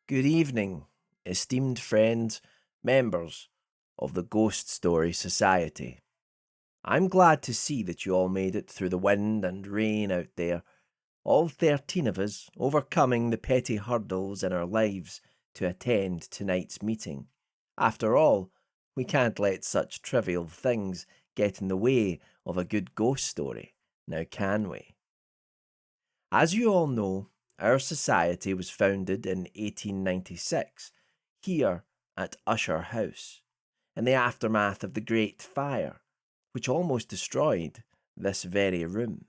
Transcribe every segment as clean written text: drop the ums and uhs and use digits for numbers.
Good evening, esteemed friends, members of the Ghost Story Society. I'm glad to see that you all made it through the wind and rain out there, all 13 of us overcoming the petty hurdles in our lives to attend tonight's meeting. After all, we can't let such trivial things get in the way of a good ghost story, now can we? As you all know, our society was founded in 1896 here at Usher House, in the aftermath of the Great Fire, which almost destroyed this very room.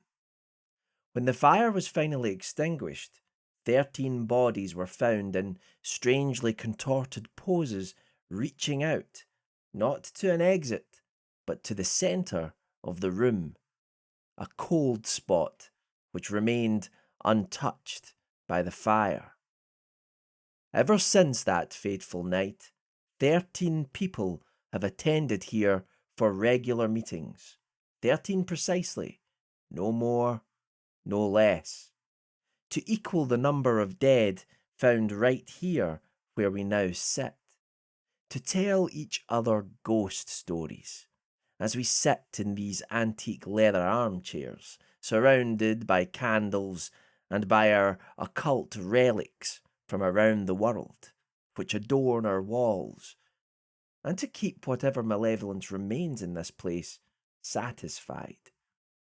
When the fire was finally extinguished, 13 bodies were found in strangely contorted poses, reaching out, not to an exit, but to the centre of the room, a cold spot which remained untouched by the fire. Ever since that fateful night, 13 people have attended here for regular meetings. 13 precisely, no more, no less. To equal the number of dead found right here where we now sit. To tell each other ghost stories as we sit in these antique leather armchairs, surrounded by candles and by our occult relics from around the world, which adorn our walls, and to keep whatever malevolence remains in this place satisfied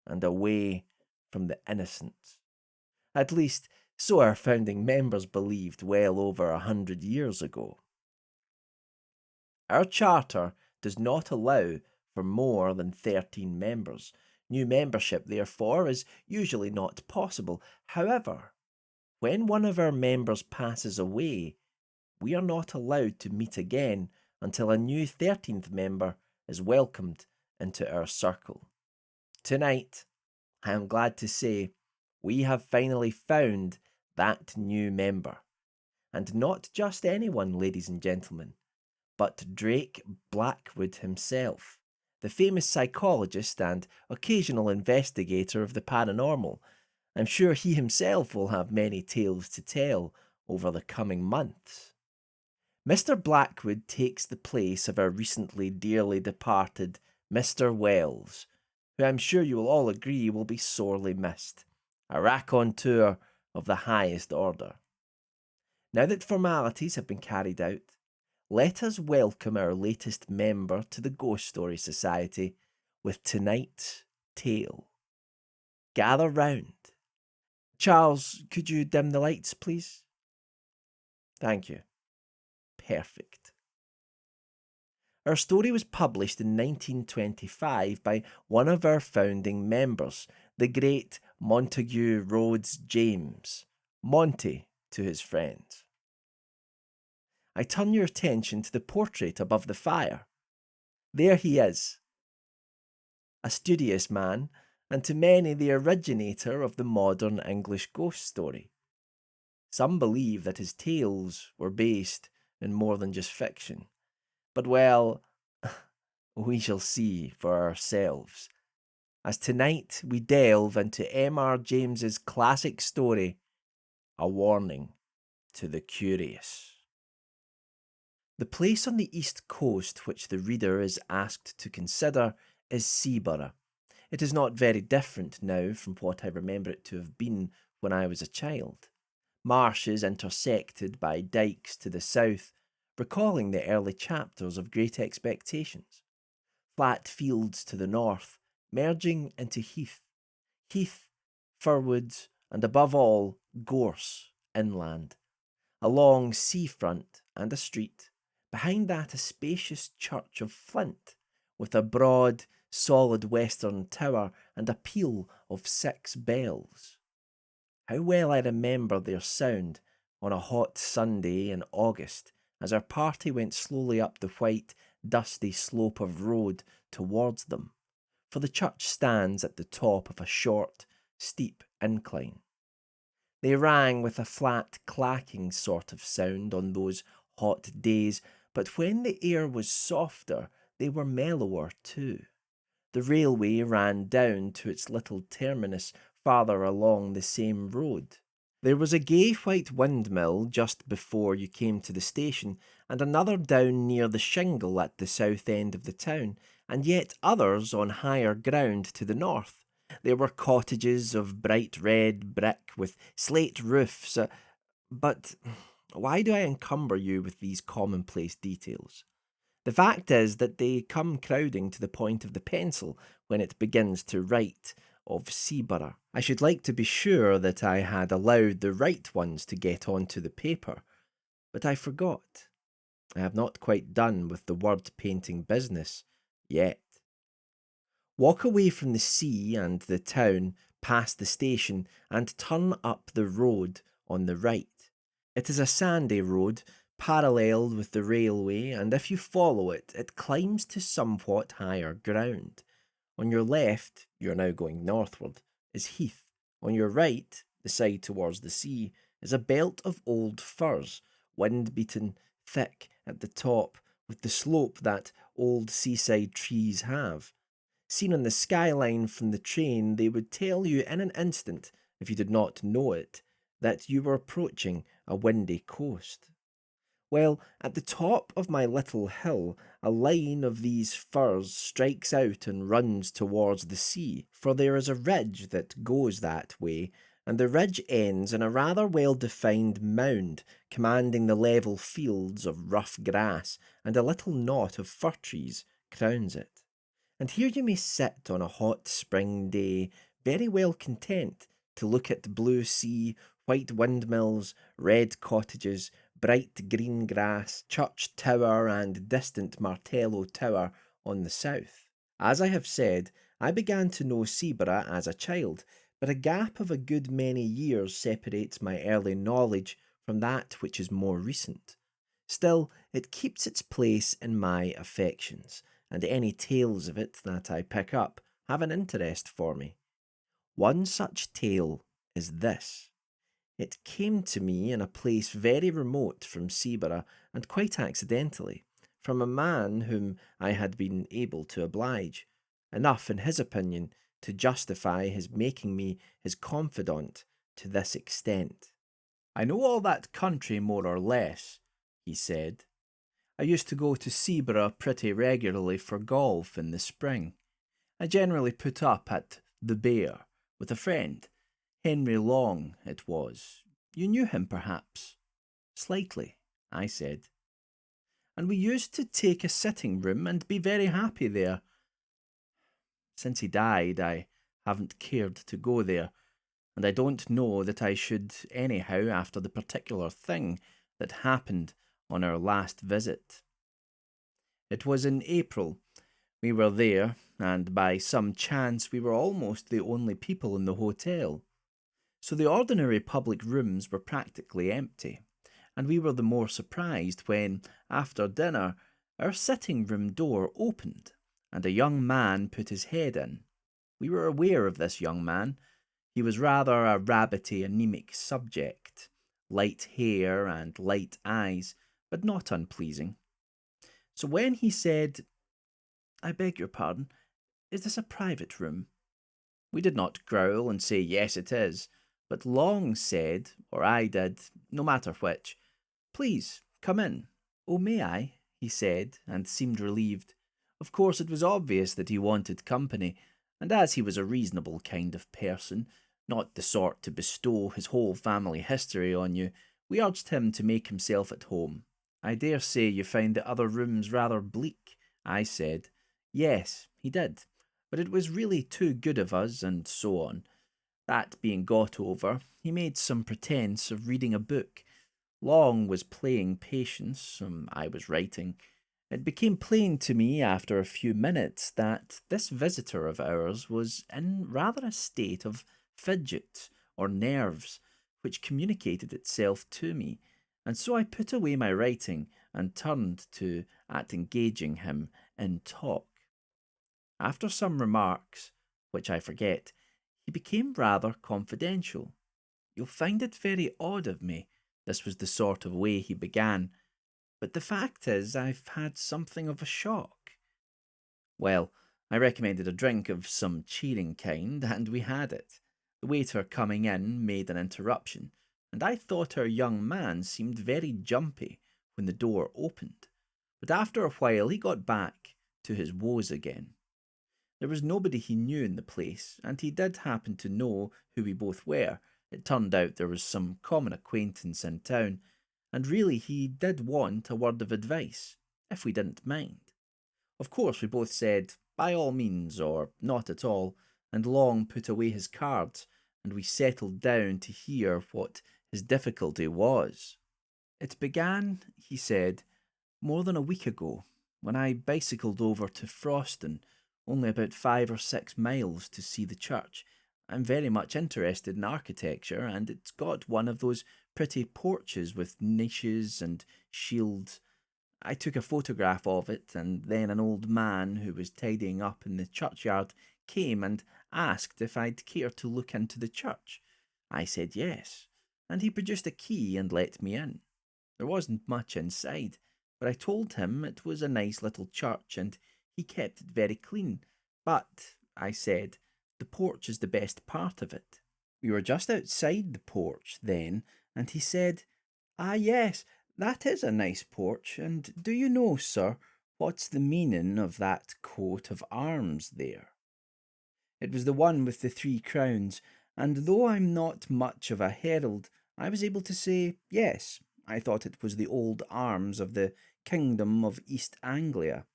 and away from the innocents. At least, so our founding members believed well over 100 years ago. Our charter does not allow for more than 13 members. New membership, therefore, is usually not possible. However, when one of our members passes away, we are not allowed to meet again until a new 13th member is welcomed into our circle. Tonight, I am glad to say, we have finally found that new member. And not just anyone, ladies and gentlemen, but Drake Blackwood himself, the famous psychologist and occasional investigator of the paranormal. I'm sure he himself will have many tales to tell over the coming months. Mr. Blackwood takes the place of our recently dearly departed Mr. Wells, who I'm sure you will all agree will be sorely missed, a raconteur of the highest order. Now that formalities have been carried out, let us welcome our latest member to the Ghost Story Society with tonight's tale. Gather round. Charles, could you dim the lights, please? Thank you. Perfect. Our story was published in 1925 by one of our founding members, the great Montague Rhodes James, Monty to his friends. I turn your attention to the portrait above the fire. There he is, a studious man, and to many the originator of the modern English ghost story. Some believe that his tales were based in more than just fiction. But well, we shall see for ourselves, as tonight we delve into M.R. James's classic story, A Warning to the Curious. The place on the east coast which the reader is asked to consider is Seaborough. It is not very different now from what I remember it to have been when I was a child. Marshes intersected by dykes to the south, recalling the early chapters of Great Expectations. Flat fields to the north, merging into heath. Heath, firwoods, and above all, gorse inland. A long seafront and a street. Behind that, a spacious church of flint, with a broad, solid western tower and a peal of 6 bells. How well I remember their sound on a hot Sunday in August as our party went slowly up the white, dusty slope of road towards them, for the church stands at the top of a short, steep incline. They rang with a flat, clacking sort of sound on those hot days, but when the air was softer, they were mellower too. The railway ran down to its little terminus farther along the same road. There was a gay white windmill just before you came to the station, and another down near the shingle at the south end of the town, and yet others on higher ground to the north. There were cottages of bright red brick with slate roofs, but why do I encumber you with these commonplace details? The fact is that they come crowding to the point of the pencil when it begins to write of Seaborough. I should like to be sure that I had allowed the right ones to get onto the paper, but I forgot. I have not quite done with the word painting business yet. Walk away from the sea and the town, past the station, and turn up the road on the right. It is a sandy road, paralleled with the railway, and if you follow it, it climbs to somewhat higher ground. On your left, you are now going northward, is heath. On your right, the side towards the sea, is a belt of old firs, wind-beaten, thick at the top, with the slope that old seaside trees have. Seen on the skyline from the train, they would tell you in an instant, if you did not know it, that you were approaching a windy coast. Well, at the top of my little hill, a line of these firs strikes out and runs towards the sea, for there is a ridge that goes that way, and the ridge ends in a rather well-defined mound commanding the level fields of rough grass, and a little knot of fir trees crowns it. And here you may sit on a hot spring day, very well content to look at blue sea, white windmills, red cottages, bright green grass, church tower, and distant Martello Tower on the south. As I have said, I began to know Seaborough as a child, but a gap of a good many years separates my early knowledge from that which is more recent. Still, it keeps its place in my affections, and any tales of it that I pick up have an interest for me. One such tale is this. It came to me in a place very remote from Seaborough, and quite accidentally, from a man whom I had been able to oblige, enough in his opinion to justify his making me his confidant to this extent. "I know all that country more or less," he said. "I used to go to Seaborough pretty regularly for golf in the spring. I generally put up at the Bear with a friend. Henry Long, it was. You knew him, perhaps?" "Slightly," I said. "And we used to take a sitting room and be very happy there. Since he died, I haven't cared to go there, and I don't know that I should anyhow after the particular thing that happened on our last visit. It was in April. We were there, and by some chance we were almost the only people in the hotel. So the ordinary public rooms were practically empty, and we were the more surprised when, after dinner, our sitting room door opened, and a young man put his head in. We were aware of this young man. He was rather a rabbity, anemic subject, light hair and light eyes, but not unpleasing. So when he said, "I beg your pardon, is this a private room?" we did not growl and say, "Yes, it is," but Long said, or I did, no matter which, "Please, come in." "Oh, may I?" he said, and seemed relieved. Of course, it was obvious that he wanted company, and as he was a reasonable kind of person, not the sort to bestow his whole family history on you, we urged him to make himself at home. "I dare say you found the other rooms rather bleak," I said. Yes, he did, but it was really too good of us, and so on. That being got over, he made some pretence of reading a book. Long was playing patience, I was writing. It became plain to me after a few minutes that this visitor of ours was in rather a state of fidget or nerves, which communicated itself to me, and so I put away my writing and turned to at engaging him in talk. After some remarks, which I forget, he became rather confidential. "You'll find it very odd of me," this was the sort of way he began, "but the fact is I've had something of a shock." Well, I recommended a drink of some cheering kind, and we had it. The waiter coming in made an interruption. and I thought our young man seemed very jumpy when the door opened. But after a while he got back to his woes again. There was nobody he knew in the place, and he did happen to know who we both were. It turned out there was some common acquaintance in town, and really he did want a word of advice, if we didn't mind. Of course, we both said, by all means, or not at all, and Long put away his cards, and we settled down to hear what his difficulty was. It began, he said, more than a week ago, when I bicycled over to Froston, only about 5 or 6 miles, to see the church. I'm very much interested in architecture, and it's got one of those pretty porches with niches and shields. I took a photograph of it, and then an old man who was tidying up in the churchyard came and asked if I'd care to look into the church. I said yes, and he produced a key and let me in. There wasn't much inside, but I told him it was a nice little church and he kept it very clean. But, I said, the porch is the best part of it. We were just outside the porch then, and he said, ah, yes, that is a nice porch, and do you know, sir, what's the meaning of that coat of arms there? It was the one with the 3 crowns, and though I'm not much of a herald, I was able to say, yes, I thought it was the old arms of the Kingdom of East Anglia.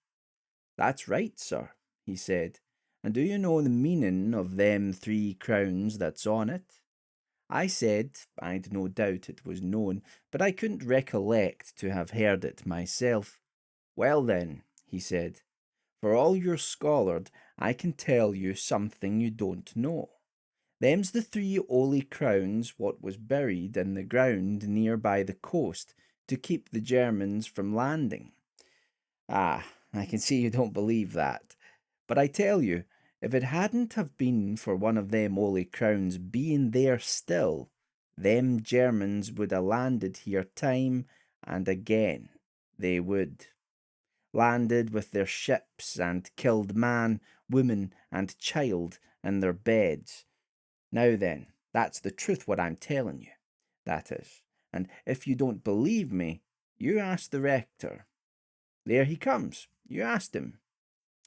That's right, sir, he said, and do you know the meaning of them 3 crowns that's on it? I said I'd no doubt it was known, but I couldn't recollect to have heard it myself. Well then, he said, for all you're scholard, I can tell you something you don't know. Them's the 3 holy crowns what was buried in the ground near by the coast to keep the Germans from landing. Ah, I can see you don't believe that. But I tell you, if it hadn't have been for one of them holy crowns being there still, them Germans would ha' landed here time and again. They would. Landed with their ships and killed man, woman, and child in their beds. Now then, that's the truth what I'm telling you. That is. And if you don't believe me, you ask the rector. There he comes. You asked him,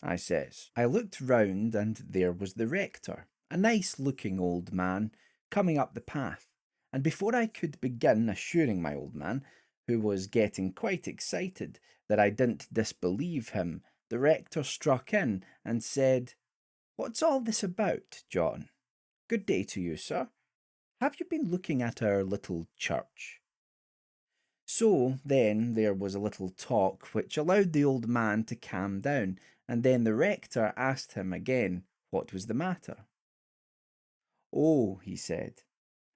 I says. I looked round, and there was the rector, a nice-looking old man, coming up the path. And before I could begin assuring my old man, who was getting quite excited, that I didn't disbelieve him, the rector struck in and said, What's all this about, John? Good day to you, sir. Have you been looking at our little church? So then there was a little talk which allowed the old man to calm down, and then the rector asked him again what was the matter. Oh, he said,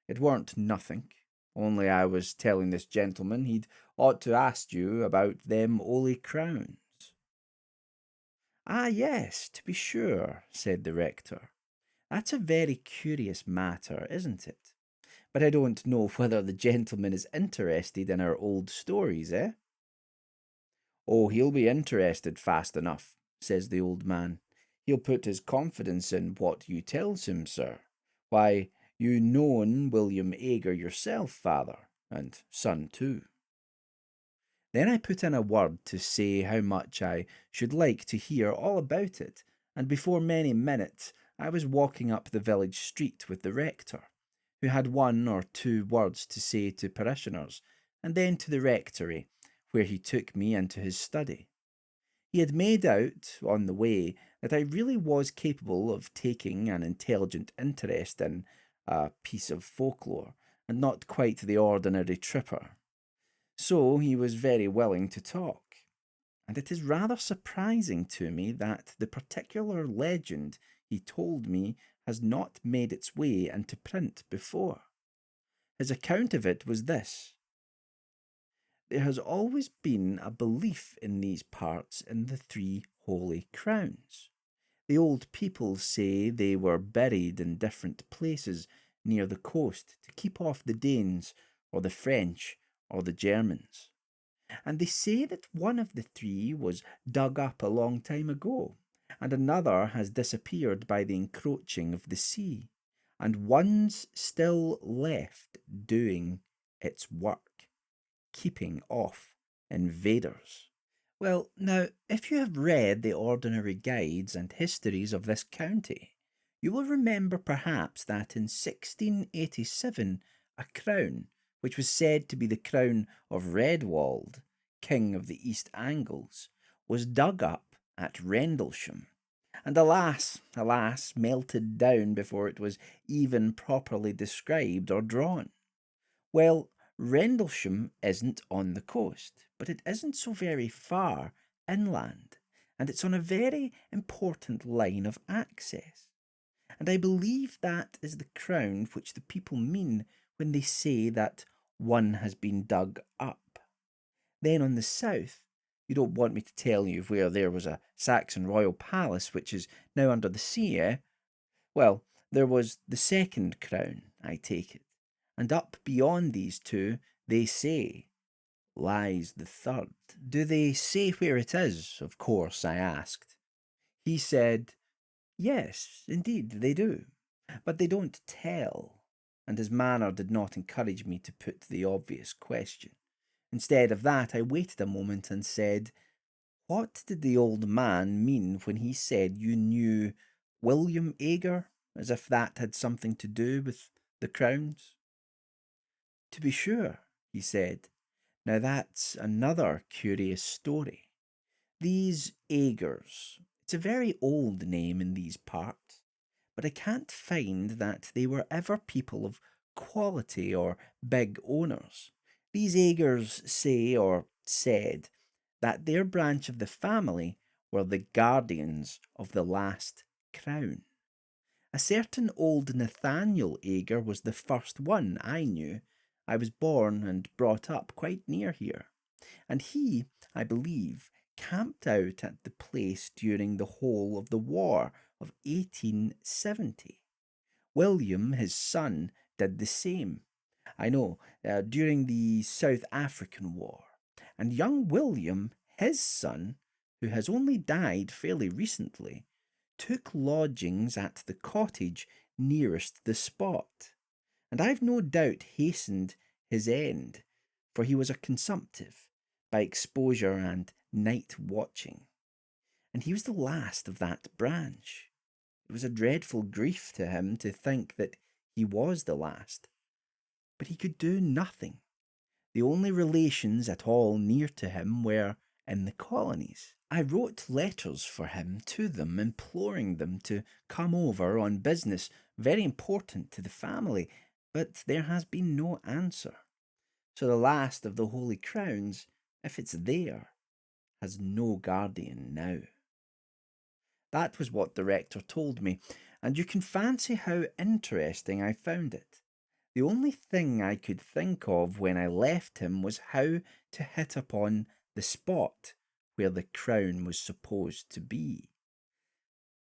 it weren't nothink, only I was telling this gentleman he'd ought to ask you about them holy crowns. Ah, yes, to be sure, said the rector. That's a very curious matter, isn't it? But I don't know whether the gentleman is interested in our old stories, eh? Oh, he'll be interested fast enough, says the old man. He'll put his confidence in what you tells him, sir. Why, you known William Ager yourself, father, and son too. Then I put in a word to say how much I should like to hear all about it, and before many minutes I was walking up the village street with the rector, who had 1 or 2 words to say to parishioners, and then to the rectory, where he took me into his study. He had made out, on the way, that I really was capable of taking an intelligent interest in a piece of folklore, and not quite the ordinary tripper. So he was very willing to talk. And it is rather surprising to me that the particular legend he told me has not made its way into print before. His account of it was this. There has always been a belief in these parts in the 3 holy crowns. The old people say they were buried in different places near the coast to keep off the Danes or the French or the Germans. And they say that one of the 3 was dug up a long time ago, and another has disappeared by the encroaching of the sea, and one's still left doing its work, keeping off invaders. Well, now, if you have read the ordinary guides and histories of this county, you will remember perhaps that in 1687 a crown, which was said to be the crown of Redwald, king of the East Angles, was dug up at Rendlesham, and alas, alas, melted down before it was even properly described or drawn. Well, Rendlesham isn't on the coast, but it isn't so very far inland, and it's on a very important line of access. And I believe that is the crown which the people mean when they say that one has been dug up. Then on the south, you don't want me to tell you where there was a Saxon royal palace which is now under the sea, eh? Well, there was the second crown, I take it, and up beyond these two, they say, lies the third. Do they say where it is, of course? I asked. He said, yes, indeed, they do, but they don't tell, and his manner did not encourage me to put the obvious question. Instead of that, I waited a moment and said, what did the old man mean when he said you knew William Ager, as if that had something to do with the crowns? To be sure, he said. Now that's another curious story. These Agers, it's a very old name in these parts, but I can't find that they were ever people of quality or big owners. These Agers say or said that their branch of the family were the guardians of the last crown. A certain old Nathaniel Ager was the first one I knew. I was born and brought up quite near here, and he, I believe, camped out at the place during the whole of the war of 1870. William, his son, did the same. I know, during the South African War. And young William, his son, who has only died fairly recently, took lodgings at the cottage nearest the spot, and I've no doubt hastened his end, for he was a consumptive by exposure and night watching, and he was the last of that branch. It was a dreadful grief to him to think that he was the last, but he could do nothing. The only relations at all near to him were in the colonies. I wrote letters for him to them, imploring them to come over on business very important to the family, but there has been no answer. So the last of the Holy Crowns, if it's there, has no guardian now. That was what the rector told me, and you can fancy how interesting I found it. The only thing I could think of when I left him was how to hit upon the spot where the crown was supposed to be.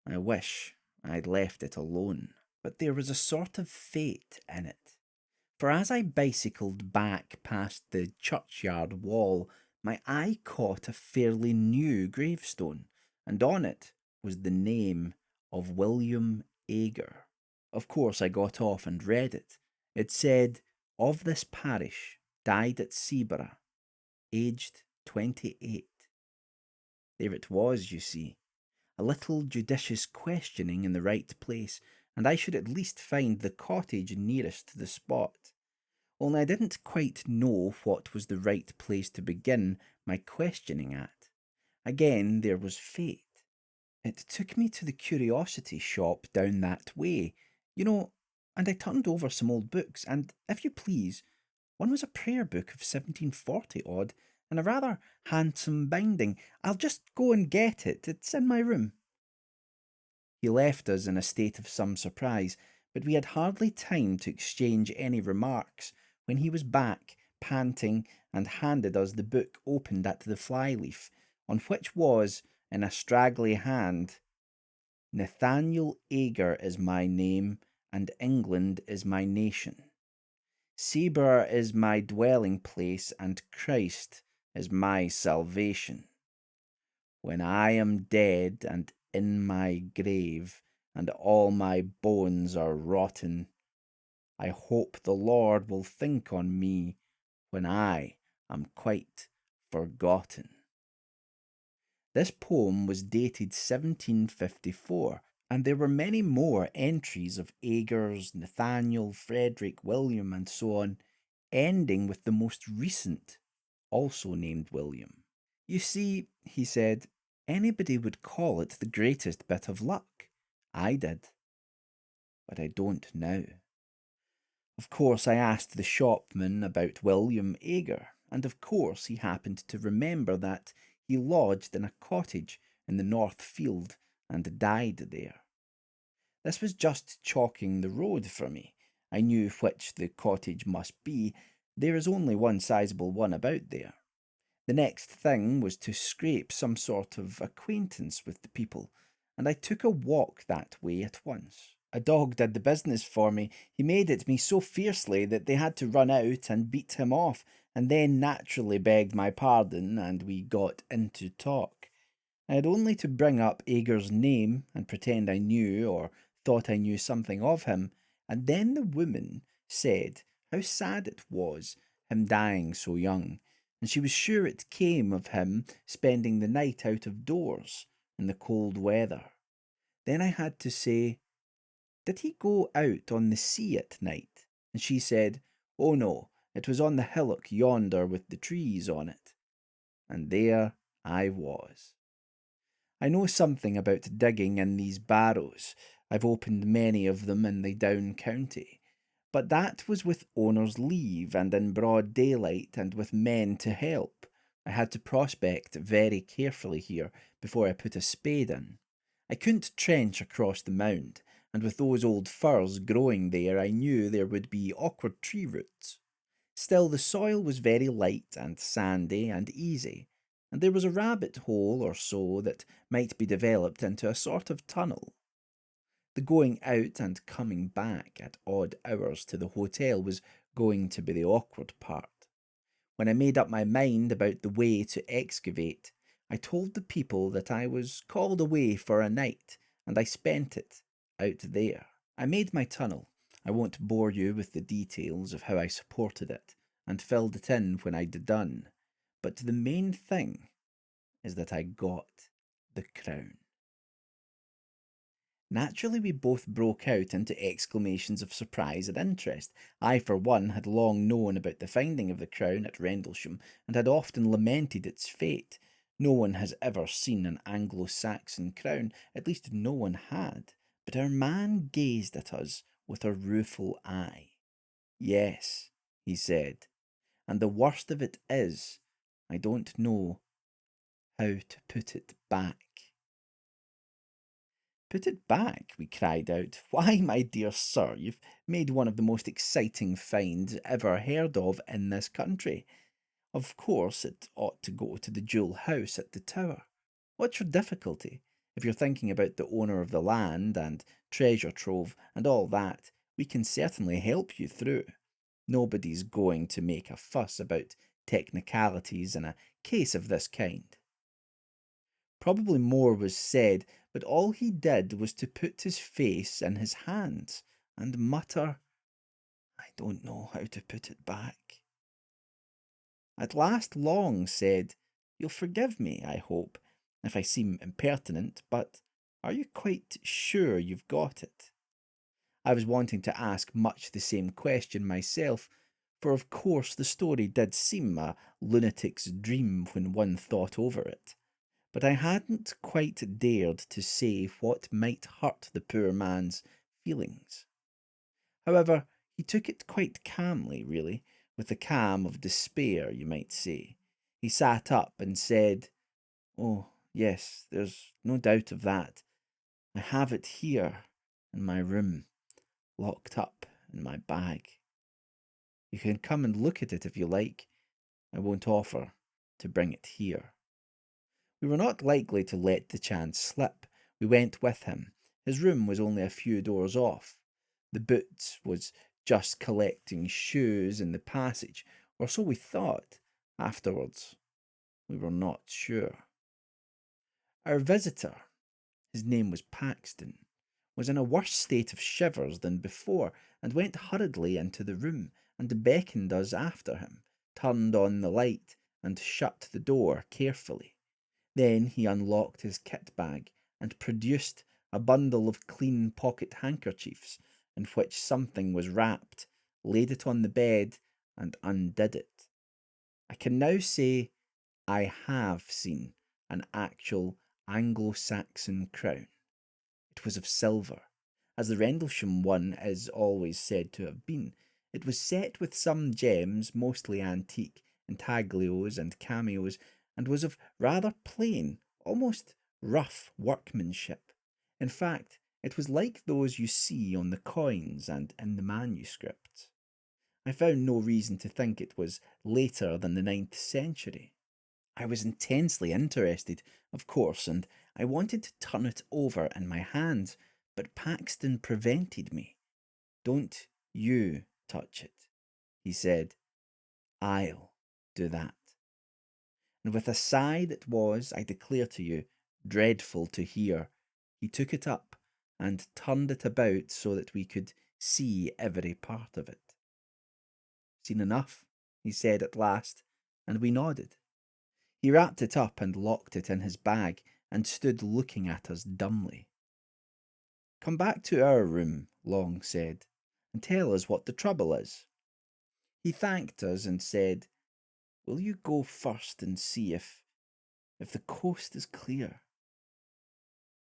I wish I'd left it alone, but there was a sort of fate in it. For as I bicycled back past the churchyard wall, my eye caught a fairly new gravestone, and on it was the name of William Ager. Of course, I got off and read it. It said, of this parish, died at Seaborough, aged 28. There it was, you see. A little judicious questioning in the right place, and I should at least find the cottage nearest the spot. Only I didn't quite know what was the right place to begin my questioning at. Again, there was fate. It took me to the curiosity shop down that way, you know, and I turned over some old books, and, if you please, one was a prayer book of 1740 odd, and a rather handsome binding. I'll just go and get it. It's in my room. He left us in a state of some surprise, but we had hardly time to exchange any remarks when he was back, panting, and handed us the book opened at the flyleaf, on which was, in a straggly hand, Nathaniel Ager is my name, and England is my nation. Seaborough is my dwelling place, and Christ is my salvation. When I am dead and in my grave, and all my bones are rotten. I hope the Lord will think on me when I am quite forgotten. This poem was dated 1754, and there were many more entries of Agers, Nathaniel, Frederick, William, and so on, ending with the most recent, also named William. You see, he said, anybody would call it the greatest bit of luck. I did, but I don't now. Of course, I asked the shopman about William Ager, and of course he happened to remember that he lodged in a cottage in the North Field and died there. This was just chalking the road for me. I knew which the cottage must be. There is only one sizable one about there. The next thing was to scrape some sort of acquaintance with the people, and I took a walk that way at once. A dog did the business for me. He made at me so fiercely that they had to run out and beat him off, and then naturally begged my pardon, and we got into talk. I had only to bring up Ager's name and pretend I knew or thought I knew something of him, and then the woman said how sad it was, him dying so young, and she was sure it came of him spending the night out of doors in the cold weather. Then I had to say, did he go out on the sea at night? And she said, oh no, it was on the hillock yonder with the trees on it. And there I was. I know something about digging in these barrows. I've opened many of them in the Down County. But that was with owner's leave and in broad daylight and with men to help. I had to prospect very carefully here before I put a spade in. I couldn't trench across the mound, and with those old firs growing there, I knew there would be awkward tree roots. Still, the soil was very light and sandy and easy, and there was a rabbit hole or so that might be developed into a sort of tunnel. The going out and coming back at odd hours to the hotel was going to be the awkward part. When I made up my mind about the way to excavate, I told the people that I was called away for a night, and I spent it out there. I made my tunnel. I won't bore you with the details of how I supported it, and filled it in when I'd done. But the main thing is that I got the crown. Naturally, we both broke out into exclamations of surprise and interest. I, for one, had long known about the finding of the crown at Rendlesham, and had often lamented its fate. No one has ever seen an Anglo-Saxon crown, at least no one had, but our man gazed at us with a rueful eye. Yes, he said, and the worst of it is, I don't know how to put it back. Put it back, we cried out. Why, my dear sir, you've made one of the most exciting finds ever heard of in this country. Of course, it ought to go to the jewel house at the tower. What's your difficulty? If you're thinking about the owner of the land and treasure trove and all that, we can certainly help you through. Nobody's going to make a fuss about technicalities in a case of this kind. Probably more was said, but all he did was to put his face in his hands and mutter, I don't know how to put it back. At last Long said, you'll forgive me, I hope, if I seem impertinent, but are you quite sure you've got it? I was wanting to ask much the same question myself, for of course the story did seem a lunatic's dream when one thought over it. But I hadn't quite dared to say what might hurt the poor man's feelings. However, he took it quite calmly, really, with the calm of despair, you might say. He sat up and said, oh, yes, there's no doubt of that. I have it here in my room, locked up in my bag. You can come and look at it if you like. I won't offer to bring it here. We were not likely to let the chance slip. We went with him. His room was only a few doors off. The boots was just collecting shoes in the passage, or so we thought. Afterwards, we were not sure. Our visitor, his name was Paxton, was in a worse state of shivers than before, and went hurriedly into the room, and beckoned us after him, turned on the light, and shut the door carefully. Then he unlocked his kit bag, and produced a bundle of clean pocket handkerchiefs, in which something was wrapped, laid it on the bed, and undid it. I can now say I have seen an actual Anglo-Saxon crown. It was of silver, as the Rendlesham one is always said to have been. It was set with some gems, mostly antique, intaglios and cameos, and was of rather plain, almost rough workmanship. In fact, it was like those you see on the coins and in the manuscripts. I found no reason to think it was later than the 9th century. I was intensely interested, of course, and I wanted to turn it over in my hands, but Paxton prevented me. "Don't you touch it," he said. "I'll do that." And with a sigh that was, I declare to you, dreadful to hear, he took it up and turned it about so that we could see every part of it. "Seen enough," he said at last, and we nodded. He wrapped it up and locked it in his bag, and stood looking at us dumbly. "Come back to our room," Long said, "and tell us what the trouble is." He thanked us and said, "Will you go first and see if the coast is clear?"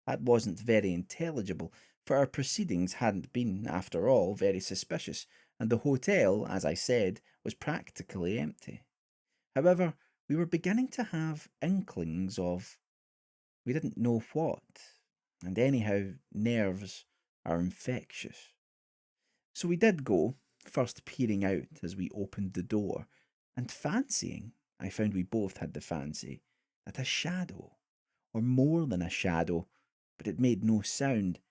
That wasn't very intelligible, for our proceedings hadn't been, after all, very suspicious, and the hotel, as I said, was practically empty. However, we were beginning to have inklings of we didn't know what, and anyhow, nerves are infectious. So we did go, first peering out as we opened the door, and fancying, I found we both had the fancy, that a shadow, or more than a shadow, but it made no sound,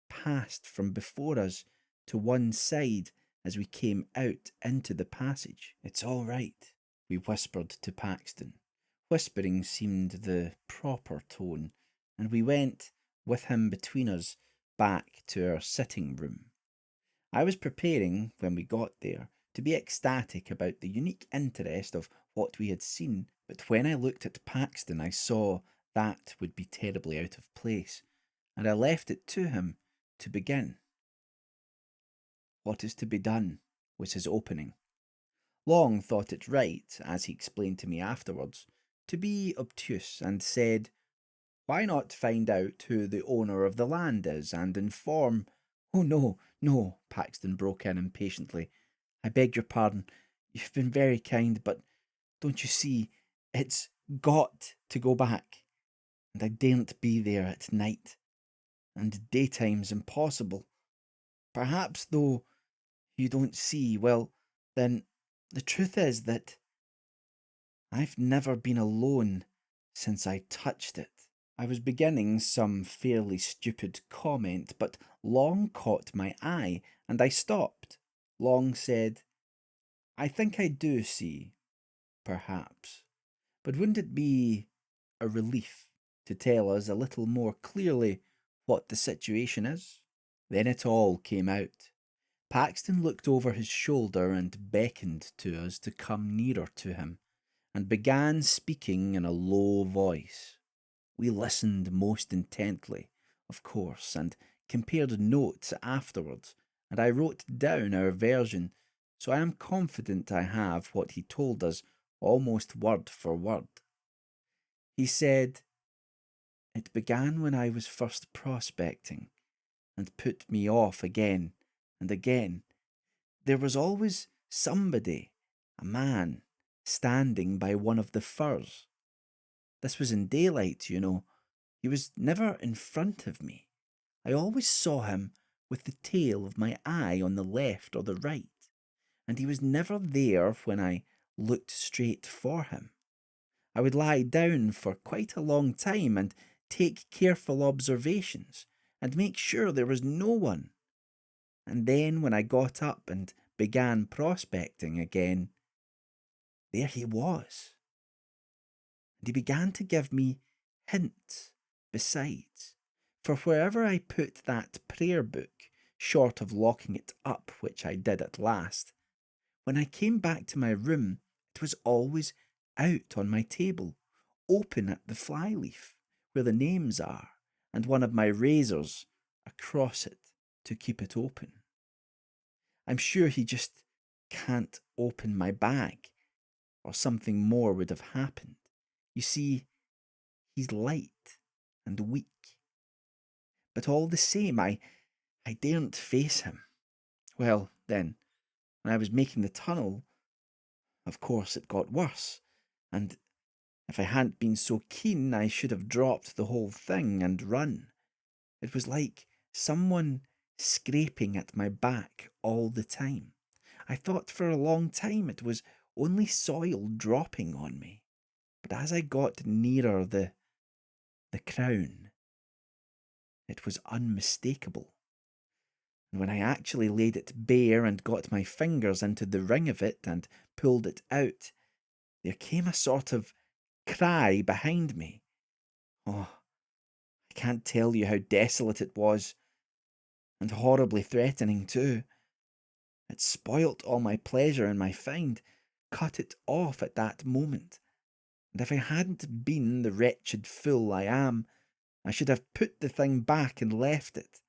passed from before us to one side as we came out into the passage. "It's all right," we whispered to Paxton. Whispering seemed the proper tone, and we went, with him between us, back to our sitting room. I was preparing, when we got there, to be ecstatic about the unique interest of what we had seen, but when I looked at Paxton, I saw that would be terribly out of place, and I left it to him to begin. "What is to be done?" was his opening. Long thought it right, as he explained to me afterwards, to be obtuse, and said, "Why not find out who the owner of the land is, and inform—" "Oh, no, no," Paxton broke in impatiently. "I beg your pardon. You've been very kind, but don't you see, it's got to go back, and I daren't be there at night, and daytime's impossible. Perhaps, though, you don't see, well, then, the truth is that I've never been alone since I touched it." I was beginning some fairly stupid comment, but Long caught my eye, and I stopped. Long said, "I think I do see, perhaps, but wouldn't it be a relief to tell us a little more clearly what the situation is?" Then it all came out. Paxton looked over his shoulder and beckoned to us to come nearer to him, and began speaking in a low voice. We listened most intently, of course, and compared notes afterwards, and I wrote down our version, so I am confident I have what he told us almost word for word. He said, "It began when I was first prospecting, and put me off again and again. There was always somebody, a man, standing by one of the firs. This was in daylight, you know. He was never in front of me. I always saw him with the tail of my eye on the left or the right, and he was never there when I looked straight for him. I would lie down for quite a long time and take careful observations and make sure there was no one. And then when I got up and began prospecting again, there he was. And he began to give me hints besides, For wherever I put that prayer book, short of locking it up, which I did at last, when I came back to my room, it was always out on my table, open at the flyleaf, where the names are, and one of my razors across it to keep it open. I'm sure he just can't open my bag, or something more would have happened. You see, he's light and weak. But all the same, I daren't face him. Well, then, when I was making the tunnel, of course it got worse, and if I hadn't been so keen, I should have dropped the whole thing and run. It was like someone scraping at my back all the time. I thought for a long time it was only soil dropping on me. But as I got nearer the crown, it was unmistakable. And when I actually laid it bare and got my fingers into the ring of it and pulled it out, there came a sort of cry behind me. Oh, I can't tell you how desolate it was, and horribly threatening too. It spoilt all my pleasure in my find, cut it off at that moment, and if I hadn't been the wretched fool I am, I should have put the thing back and left it.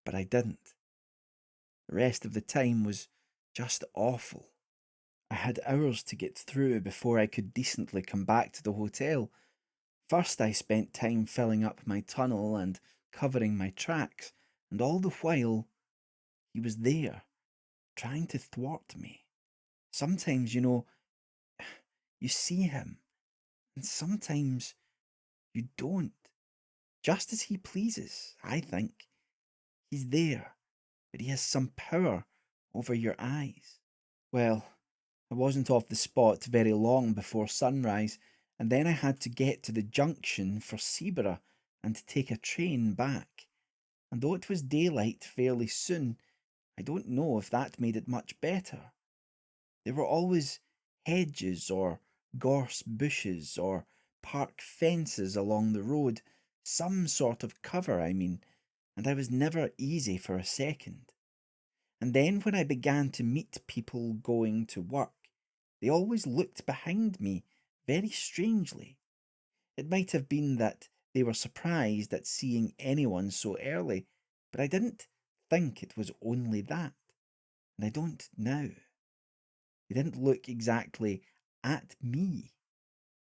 But I didn't. The rest of the time was just awful. I had hours to get through before I could decently come back to the hotel. First, I spent time filling up my tunnel and covering my tracks, and all the while, he was there, trying to thwart me. Sometimes, you see him, and sometimes you don't. Just as he pleases, I think. He's there, but he has some power over your eyes. Well, I wasn't off the spot very long before sunrise, and then I had to get to the junction for Seaborough and take a train back. And though it was daylight fairly soon, I don't know if that made it much better. There were always hedges or gorse bushes or park fences along the road, some sort of cover, I mean, and I was never easy for a second. And then when I began to meet people going to work, they always looked behind me very strangely. It might have been that they were surprised at seeing anyone so early, but I didn't think it was only that, and I don't now. They didn't look exactly at me,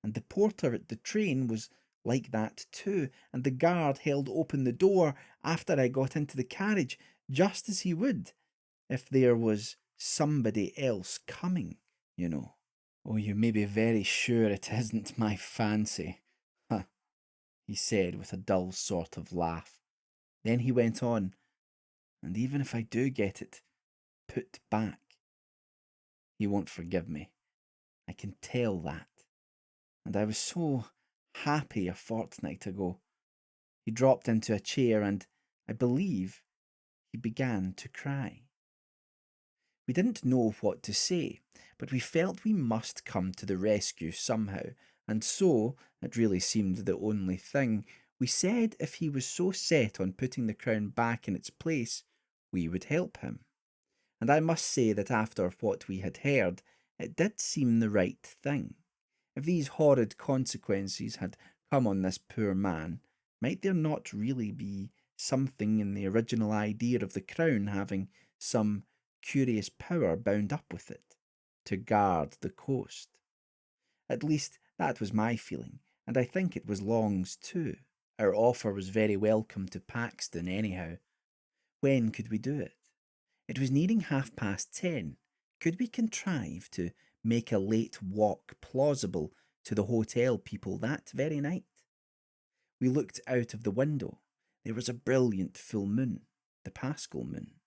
and the porter at the train was like that too, and the guard held open the door after I got into the carriage, just as he would if there was somebody else coming. Oh, you may be very sure it isn't my fancy, huh, he said with a dull sort of laugh. Then he went on, and even if I do get it put back, he won't forgive me. I can tell that. And I was so happy a fortnight ago. He dropped into a chair and, I believe, he began to cry. We didn't know what to say, but we felt we must come to the rescue somehow, and so, it really seemed the only thing, we said if he was so set on putting the crown back in its place, we would help him. And I must say that after what we had heard, it did seem the right thing. If these horrid consequences had come on this poor man, might there not really be something in the original idea of the crown having some curious power bound up with it to guard the coast? At least that was my feeling, and I think it was Long's too. Our offer was very welcome to Paxton, anyhow. When could we do it? It was nearing 10:30. Could we contrive to make a late walk plausible to the hotel people that very night? We looked out of the window. There was a brilliant full moon, the Paschal moon.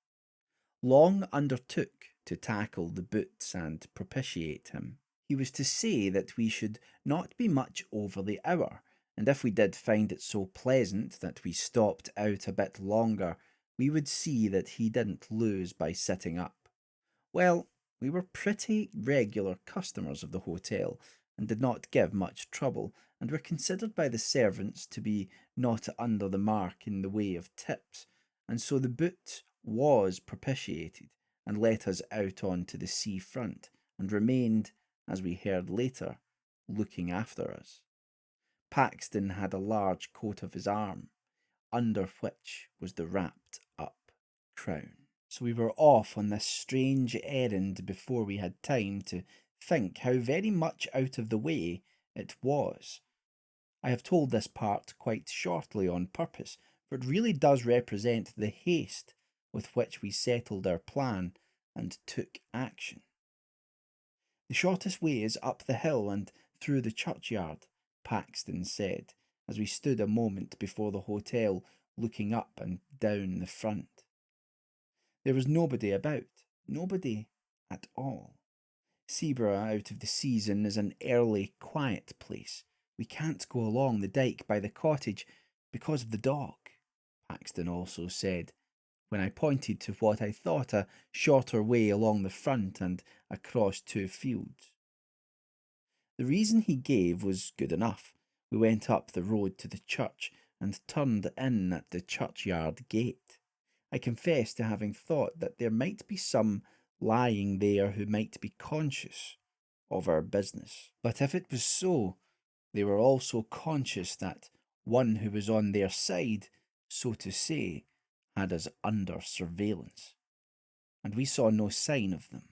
Long undertook to tackle the boots and propitiate him. He was to say that we should not be much over the hour, and if we did find it so pleasant that we stopped out a bit longer, we would see that he didn't lose by sitting up. Well, we were pretty regular customers of the hotel, and did not give much trouble, and were considered by the servants to be not under the mark in the way of tips, and so the boot was propitiated and let us out on to the sea front, and remained, as we heard later, looking after us. Paxton had a large coat of his arm, under which was the wrapped up crown. So we were off on this strange errand before we had time to think how very much out of the way it was. I have told this part quite shortly on purpose, for it really does represent the haste with which we settled our plan and took action. The shortest way is up the hill and through the churchyard, Paxton said, as we stood a moment before the hotel looking up and down the front. There was nobody about, nobody at all. Seaborough, out of the season, is an early, quiet place. We can't go along the dyke by the cottage because of the dog, Paxton also said, when I pointed to what I thought a shorter way along the front and across 2 fields. The reason he gave was good enough. We went up the road to the church and turned in at the churchyard gate. I confess to having thought that there might be some lying there who might be conscious of our business. But if it was so, they were also conscious that one who was on their side, so to say, had us under surveillance, and we saw no sign of them.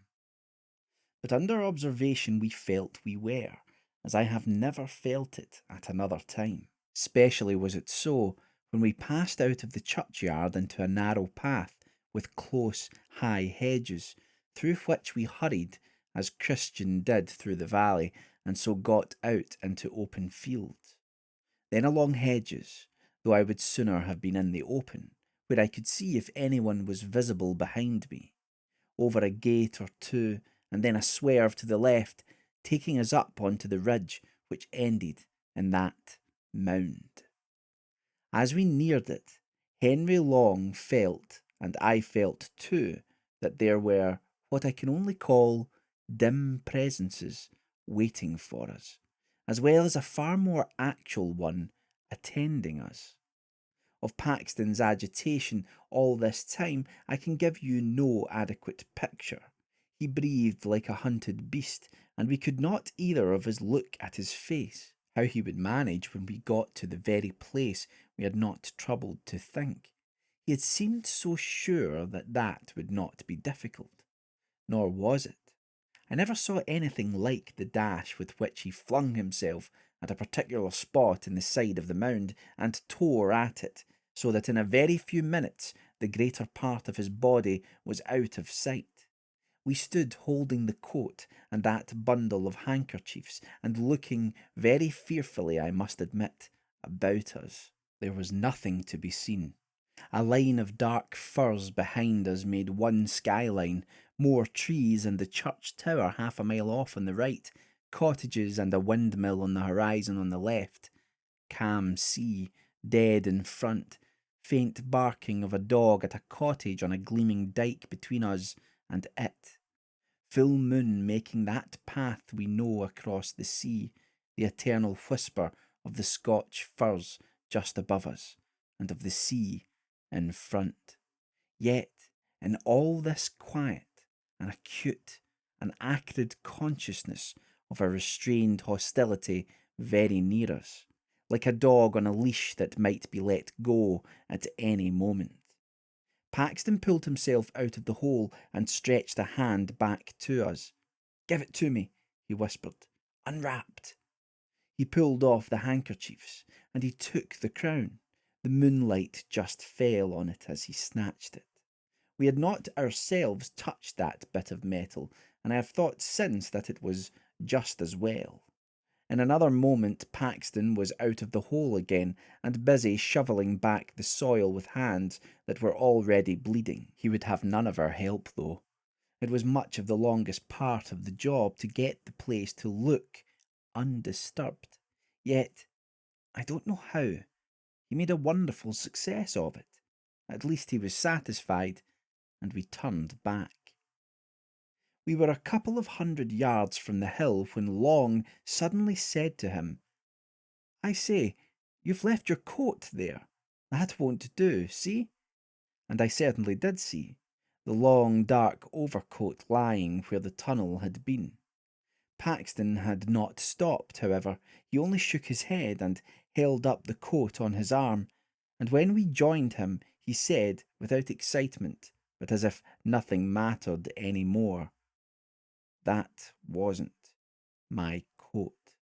But under observation we felt we were, as I have never felt it at another time. Especially was it so when we passed out of the churchyard into a narrow path with close, high hedges, through which we hurried as Christian did through the valley, and so got out into open fields. Then along hedges, though I would sooner have been in the open, where I could see if anyone was visible behind me, over a gate or two, and then a swerve to the left, taking us up onto the ridge which ended in that mound. As we neared it, Henry Long felt, and I felt too, that there were what I can only call dim presences waiting for us, as well as a far more actual one attending us. Of Paxton's agitation all this time I can give you no adequate picture. He breathed like a hunted beast, and we could not either of us look at his face. How he would manage when we got to the very place we had not troubled to think. He had seemed so sure that that would not be difficult. Nor was it. I never saw anything like the dash with which he flung himself at a particular spot in the side of the mound and tore at it, so that in a very few minutes the greater part of his body was out of sight. We stood holding the coat and that bundle of handkerchiefs, and looking very fearfully, I must admit, about us. There was nothing to be seen. A line of dark firs behind us made one skyline, more trees and the church tower half a mile off on the right, cottages and a windmill on the horizon on the left, calm sea, dead in front, faint barking of a dog at a cottage on a gleaming dyke between us and it. Full moon making that path we know across the sea, the eternal whisper of the Scotch firs just above us, and of the sea in front. Yet, in all this quiet, an acute, an acrid consciousness of a restrained hostility very near us, like a dog on a leash that might be let go at any moment. Paxton pulled himself out of the hole and stretched a hand back to us. "Give it to me," he whispered. "Unwrapped." He pulled off the handkerchiefs, and he took the crown. The moonlight just fell on it as he snatched it. We had not ourselves touched that bit of metal, and I have thought since that it was just as well. In another moment Paxton was out of the hole again, and busy shovelling back the soil with hands that were already bleeding. He would have none of our help, though. It was much of the longest part of the job to get the place to look undisturbed. Yet, I don't know how, he made a wonderful success of it. At least he was satisfied, and we turned back. We were a couple of 100 yards from the hill when Long suddenly said to him, "I say, you've left your coat there. That won't do, see?" And I certainly did see the long dark overcoat lying where the tunnel had been. Paxton had not stopped, however. He only shook his head and held up the coat on his arm, and when we joined him, he said, without excitement, but as if nothing mattered any more, "That wasn't my coat."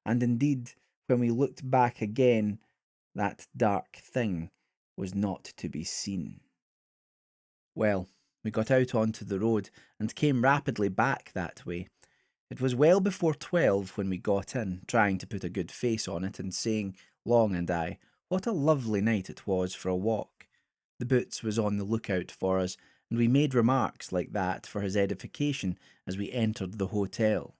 And indeed, when we looked back again, that dark thing was not to be seen. Well, we got out onto the road and came rapidly back that way. It was well before 12 when we got in, trying to put a good face on it and saying, Long and I, what a lovely night it was for a walk. The Boots was on the lookout for us, and we made remarks like that for his edification as we entered the hotel.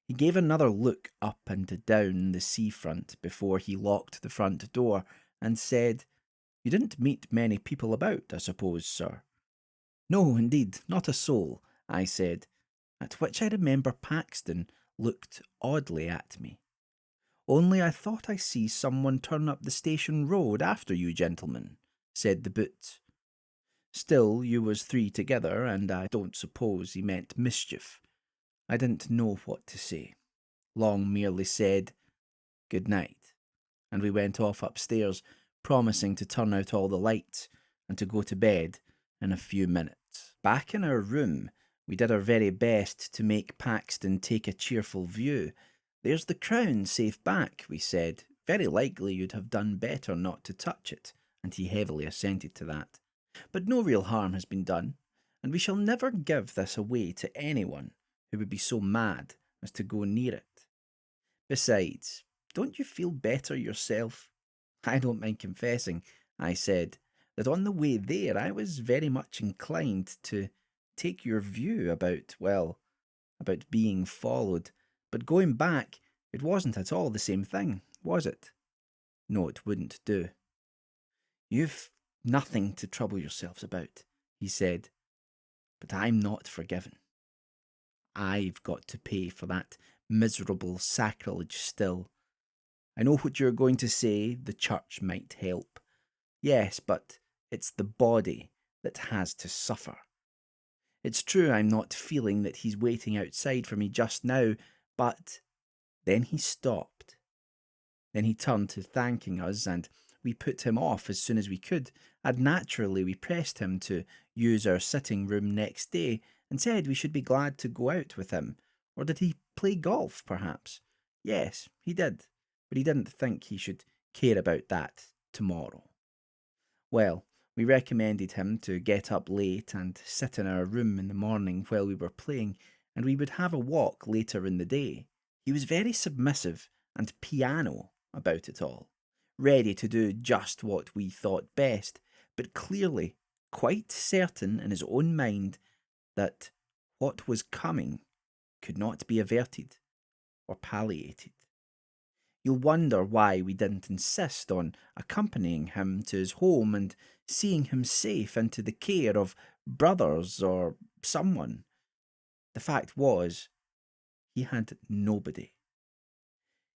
He gave another look up and down the seafront before he locked the front door and said, "You didn't meet many people about, I suppose, sir?" "No, indeed, not a soul," I said, at which I remember Paxton looked oddly at me. "Only I thought I see someone turn up the station road after you gentlemen," said the Boot. Still, you was three together, and I don't suppose he meant mischief. I didn't know what to say. Long merely said, "Good night," and we went off upstairs, promising to turn out all the lights and to go to bed in a few minutes. Back in our room, we did our very best to make Paxton take a cheerful view. "There's the crown safe back," we said. "Very likely you'd have done better not to touch it," and he heavily assented to that. "But no real harm has been done, and we shall never give this away to anyone who would be so mad as to go near it. Besides, don't you feel better yourself?" "I don't mind confessing," I said, "that on the way there I was very much inclined to take your view about being followed, but going back, it wasn't at all the same thing, was it?" "No, it wouldn't do." "You've nothing to trouble yourselves about," he said, "but I'm not forgiven. I've got to pay for that miserable sacrilege still. I know what you're going to say, the church might help. Yes, but it's the body that has to suffer. It's true I'm not feeling that he's waiting outside for me just now, but..." Then he stopped. Then he turned to thanking us, and we put him off as soon as we could, and naturally we pressed him to use our sitting room next day, and said we should be glad to go out with him. Or did he play golf, perhaps? Yes, he did, but he didn't think he should care about that tomorrow. Well, we recommended him to get up late and sit in our room in the morning while we were playing, and we would have a walk later in the day. He was very submissive and piano about it all, ready to do just what we thought best, but clearly quite certain in his own mind that what was coming could not be averted or palliated. You'll wonder why we didn't insist on accompanying him to his home and seeing him safe into the care of brothers or someone. The fact was, he had nobody.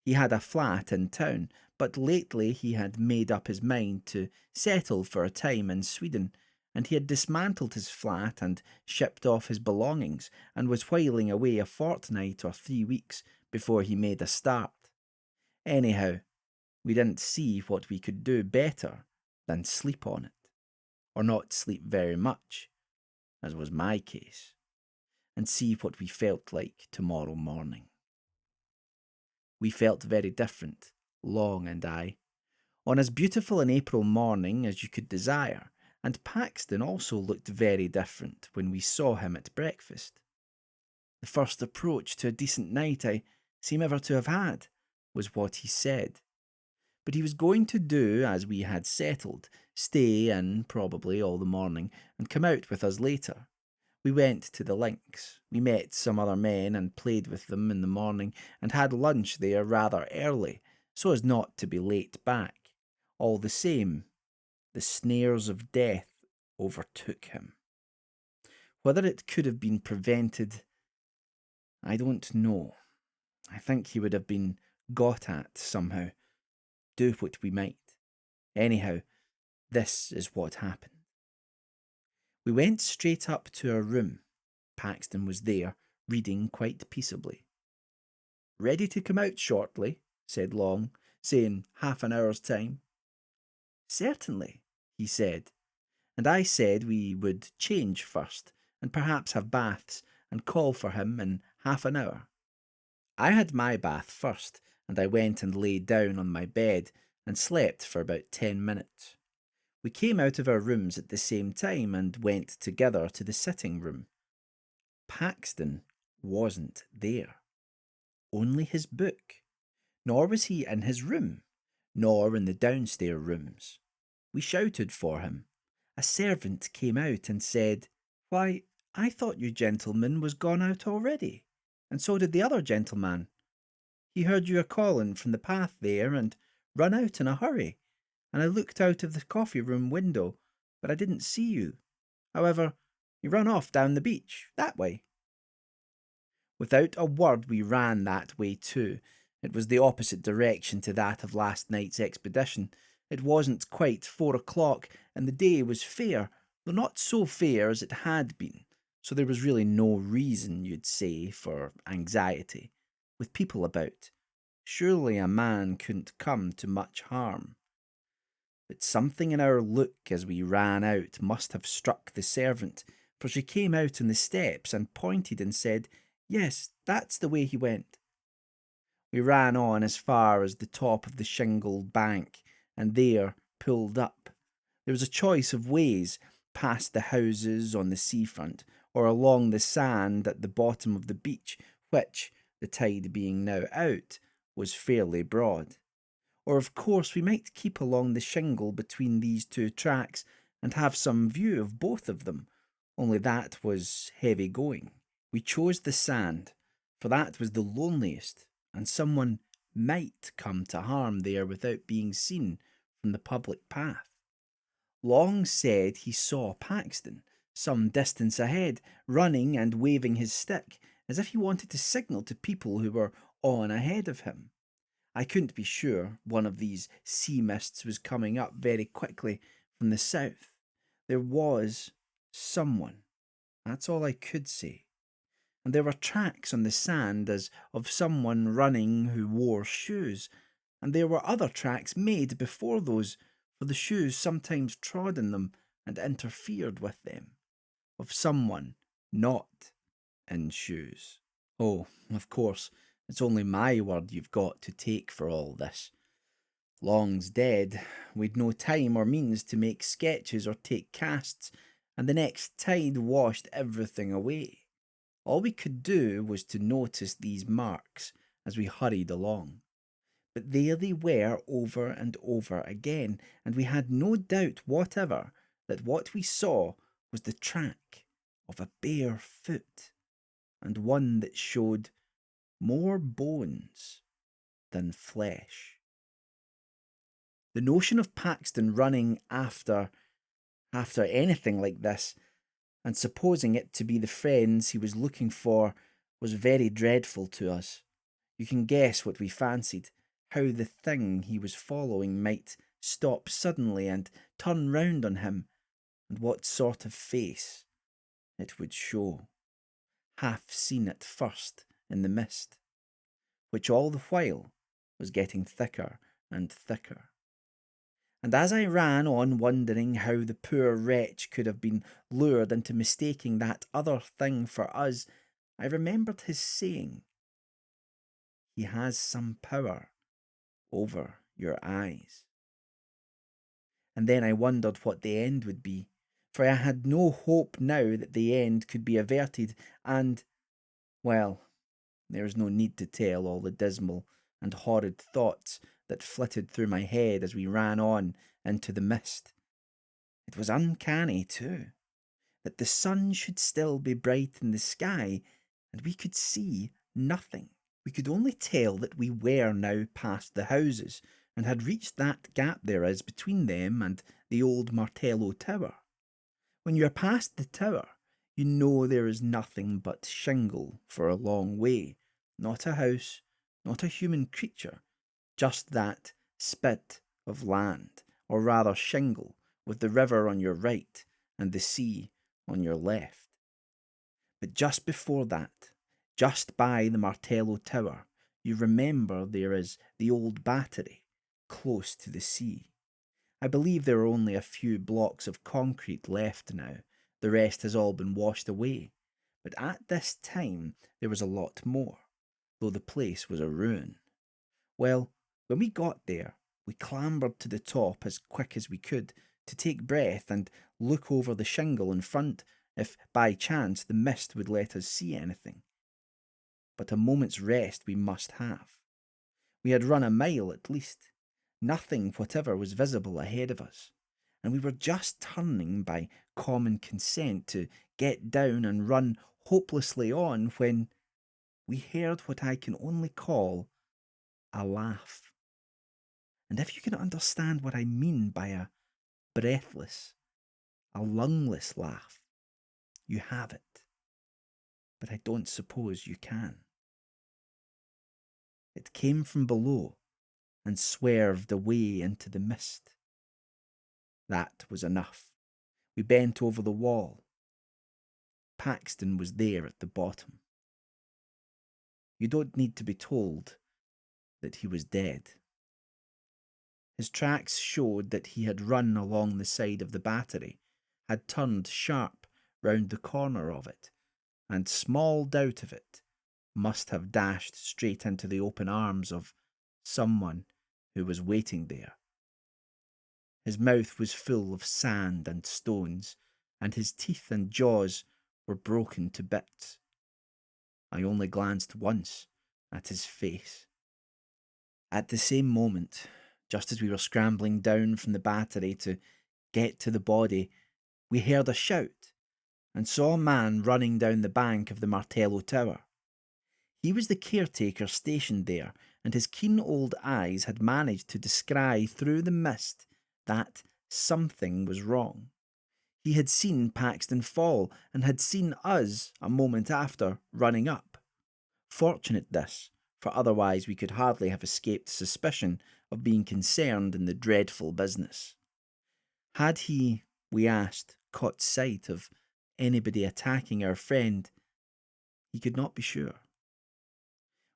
He had a flat in town, but lately he had made up his mind to settle for a time in Sweden, and he had dismantled his flat and shipped off his belongings, and was whiling away a fortnight or 3 weeks before he made a start. Anyhow, we didn't see what we could do better than sleep on it, or not sleep very much, as was my case, and see what we felt like tomorrow morning. We felt very different, Long and I, on as beautiful an April morning as you could desire, and Paxton also looked very different when we saw him at breakfast. "The first approach to a decent night I seem ever to have had," was what he said. But he was going to do as we had settled, stay in probably all the morning, and come out with us later. We went to the links. We met some other men and played with them in the morning, and had lunch there rather early, so as not to be late back. All the same, the snares of death overtook him. Whether it could have been prevented, I don't know. I think he would have been got at somehow, do what we might. Anyhow, this is what happened. We went straight up to our room. Paxton was there, reading quite peaceably. "Ready to come out shortly?" said Long, saying half an hour's time. "Certainly," he said, and I said we would change first, and perhaps have baths, and call for him in half an hour. I had my bath first, and I went and lay down on my bed and slept for about 10 minutes. We came out of our rooms at the same time and went together to the sitting room. Paxton wasn't there. Only his book. Nor was he in his room, nor in the downstairs rooms. We shouted for him. A servant came out and said, "Why, I thought you gentleman was gone out already, and so did the other gentleman. He heard you a-calling from the path there and run out in a hurry, and I looked out of the coffee-room window, but I didn't see you. However, you run off down the beach, that way." Without a word we ran that way too. It was the opposite direction to that of last night's expedition. It wasn't quite 4 o'clock, and the day was fair, though not so fair as it had been, so there was really no reason, you'd say, for anxiety. With people about, surely a man couldn't come to much harm. But something in our look as we ran out must have struck the servant, for she came out on the steps and pointed and said, "Yes, that's the way he went." We ran on as far as the top of the shingled bank, and there pulled up. There was a choice of ways, past the houses on the seafront, or along the sand at the bottom of the beach, which, the tide being now out, was fairly broad. Or of course we might keep along the shingle between these two tracks and have some view of both of them, only that was heavy going. We chose the sand, for that was the loneliest, and someone might come to harm there without being seen from the public path. Long said he saw Paxton, some distance ahead, running and waving his stick, as if he wanted to signal to people who were on ahead of him. I couldn't be sure. One of these sea mists was coming up very quickly from the south. There was someone. That's all I could say. And there were tracks on the sand as of someone running who wore shoes, and there were other tracks made before those, for the shoes sometimes trod in them and interfered with them, of someone not in shoes. Oh, of course, it's only my word you've got to take for all this. Long's dead. We'd no time or means to make sketches or take casts, and the next tide washed everything away. All we could do was to notice these marks as we hurried along. But there they were over and over again, and we had no doubt whatever that what we saw was the track of a bare foot, and one that showed more bones than flesh. The notion of Paxton running after anything like this, and supposing it to be the friends he was looking for, was very dreadful to us. You can guess what we fancied, how the thing he was following might stop suddenly and turn round on him, and what sort of face it would show, half seen at first in the mist, which all the while was getting thicker and thicker. And as I ran on wondering how the poor wretch could have been lured into mistaking that other thing for us, I remembered his saying, "He has some power over your eyes." And then I wondered what the end would be, for I had no hope now that the end could be averted, and, well, there is no need to tell all the dismal and horrid thoughts that flitted through my head as we ran on into the mist. It was uncanny, too, that the sun should still be bright in the sky, and we could see nothing. We could only tell that we were now past the houses, and had reached that gap there is between them and the old Martello Tower. When you are past the tower, You know there is nothing but shingle for a long way, not a house, not a human creature, just that spit of land, or rather shingle, with the river on your right and the sea on your left. But just before that, just by the Martello Tower, you remember there is the old battery, close to the sea. I believe there are only a few blocks of concrete left now. The rest has all been washed away. But at this time there was a lot more, though the place was a ruin. Well, when we got there, we clambered to the top as quick as we could to take breath and look over the shingle in front if by chance the mist would let us see anything. But a moment's rest we must have. We had run a mile at least. Nothing whatever was visible ahead of us, and we were just turning by common consent to get down and run hopelessly on when we heard what I can only call a laugh. And if you can understand what I mean by a breathless, a lungless laugh, you have it. But I don't suppose you can. It came from below and swerved away into the mist. That was enough. We bent over the wall. Paxton was there at the bottom. You don't need to be told that he was dead. His tracks showed that he had run along the side of the battery, had turned sharp round the corner of it, and small doubt of it, must have dashed straight into the open arms of someone who was waiting there. His mouth was full of sand and stones, and his teeth and jaws were broken to bits. I only glanced once at his face. At the same moment, just as we were scrambling down from the battery to get to the body, we heard a shout and saw a man running down the bank of the Martello Tower. He was the caretaker stationed there, and his keen old eyes had managed to descry through the mist that something was wrong. He had seen Paxton fall, and had seen us a moment after running up. Fortunate this, for otherwise we could hardly have escaped suspicion of being concerned in the dreadful business. Had he, we asked, caught sight of anybody attacking our friend, he could not be sure.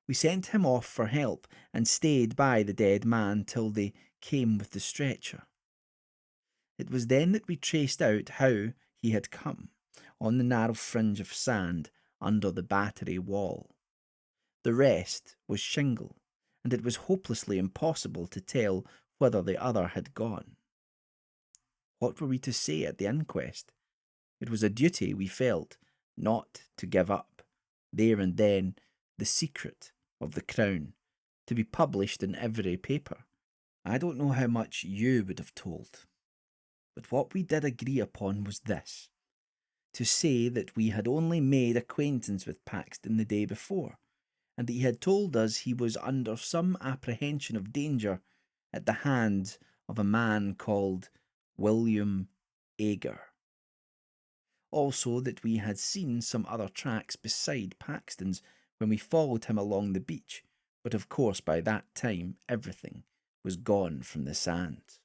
We sent him off for help and stayed by the dead man till they came with the stretcher. It was then that we traced out how he had come, on the narrow fringe of sand under the battery wall. The rest was shingle, and it was hopelessly impossible to tell whither the other had gone. What were we to say at the inquest? It was a duty, we felt, not to give up, there and then, the secret of the crown, to be published in every paper. I don't know how much you would have told, but what we did agree upon was this: to say that we had only made acquaintance with Paxton the day before, and that he had told us he was under some apprehension of danger at the hands of a man called William Ager. Also that we had seen some other tracks beside Paxton's when we followed him along the beach, but of course by that time everything was gone from the sands.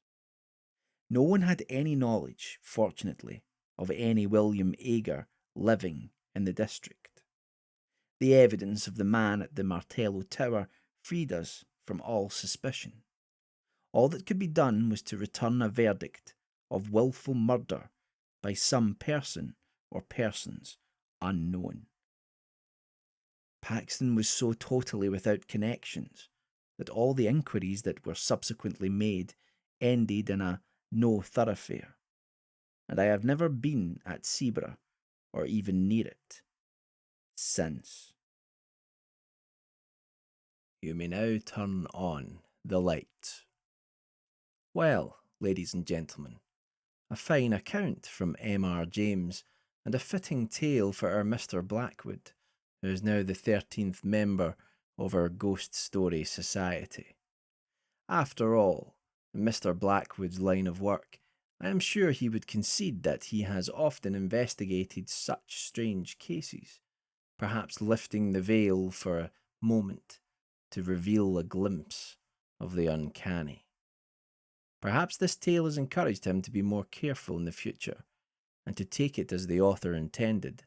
No one had any knowledge, fortunately, of any William Ager living in the district. The evidence of the man at the Martello Tower freed us from all suspicion. All that could be done was to return a verdict of wilful murder by some person or persons unknown. Paxton was so totally without connections that all the inquiries that were subsequently made ended in a no thoroughfare, and I have never been at Sebra, or even near it, since. You may now turn on the light. Well, ladies and gentlemen, a fine account from M.R. James, and a fitting tale for our Mr. Blackwood, who is now the 13th member of our Ghost Story Society. After all, in Mr. Blackwood's line of work, I am sure he would concede that he has often investigated such strange cases, perhaps lifting the veil for a moment to reveal a glimpse of the uncanny. Perhaps this tale has encouraged him to be more careful in the future and to take it as the author intended,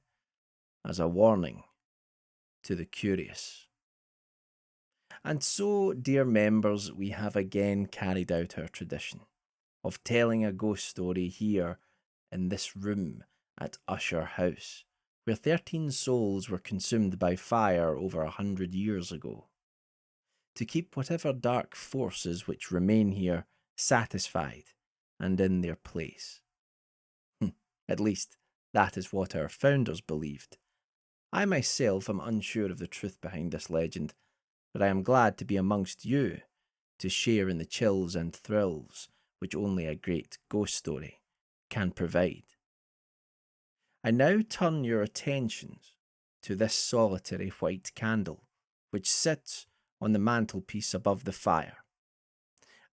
as a warning to the curious. And so, dear members, we have again carried out our tradition of telling a ghost story here in this room at Usher House, where 13 souls were consumed by fire over 100 years ago, to keep whatever dark forces which remain here satisfied and in their place. At least, that is what our founders believed. I myself am unsure of the truth behind this legend, but I am glad to be amongst you to share in the chills and thrills which only a great ghost story can provide. I now turn your attentions to this solitary white candle, which sits on the mantelpiece above the fire.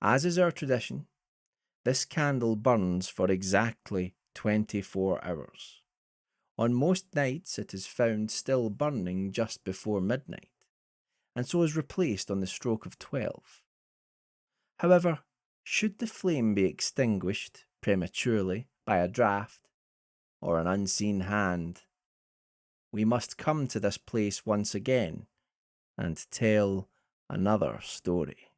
As is our tradition, this candle burns for exactly 24 hours. On most nights it is found still burning just before midnight, and so is replaced on the stroke of 12. However, should the flame be extinguished prematurely by a draught or an unseen hand, we must come to this place once again and tell another story.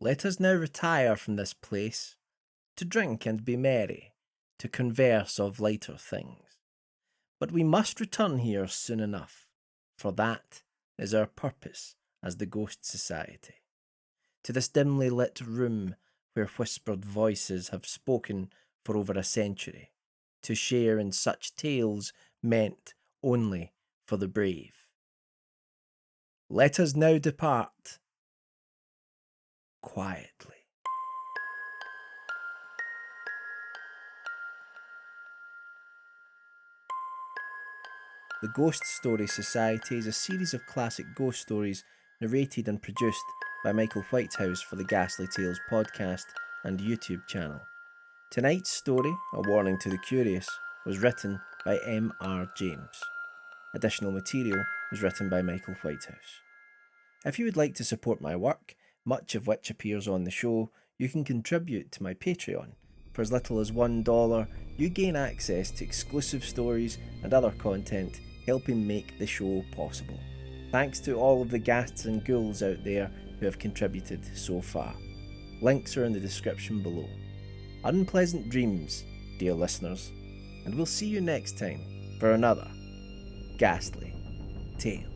Let us now retire from this place to drink and be merry, to converse of lighter things. But we must return here soon enough, for that is our purpose as the Ghost Society. To this dimly lit room where whispered voices have spoken for over a century, to share in such tales meant only for the brave. Let us now depart quietly. The Ghost Story Society is a series of classic ghost stories narrated and produced by Michael Whitehouse for the Ghastly Tales podcast and YouTube channel. Tonight's story, A Warning to the Curious, was written by M.R. James. Additional material was written by Michael Whitehouse. If you would like to support my work, much of which appears on the show, you can contribute to my Patreon. For as little as $1, you gain access to exclusive stories and other content, helping make the show possible. Thanks to all of the ghasts and ghouls out there who have contributed so far. Links are in the description below. Unpleasant dreams, dear listeners, and we'll see you next time for another Ghastly Tale.